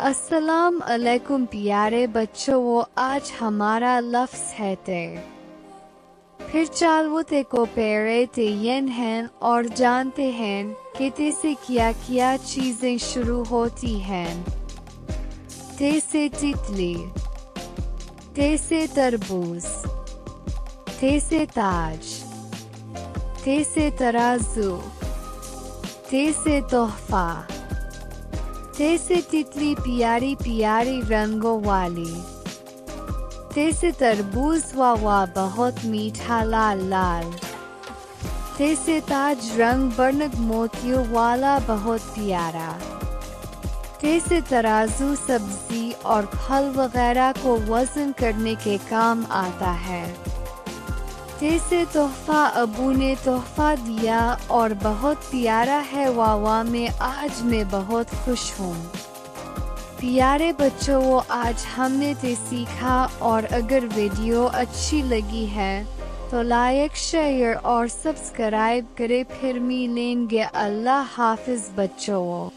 अस्सलाम अलैकुम प्यारे बच्चों, वो आज हमारा लफ्ज़ है ते। फिर चालवो ते को पेरे ते यन हैं और जानते हैं कि ते से क्या क्या चीज़ें शुरू होती हैं। ते से तितली, ते से तरबूज, ते से ताज, ते से तराजू, ते से तोहफा, ते से तितली प्यारी प्यारी रंगों वाली, ते से तरबूज वाह बहुत मीठा लाल लाल, ते से ताज रंग बरनग मोतियों वाला बहुत प्यारा, ते से तराजू सब्जी और फल वगैरह को वजन करने के काम आता है। ते से तोहफा अबू ने तोहफा दिया और बहुत प्यारा है वाह मैं आज मैं बहुत खुश हूँ। प्यारे बच्चों, वो आज हमने ते सीखा और अगर वीडियो अच्छी लगी है तो लाइक शेयर और सब्सक्राइब करें। फिर मिलेंगे। अल्लाह हाफिज बच्चों।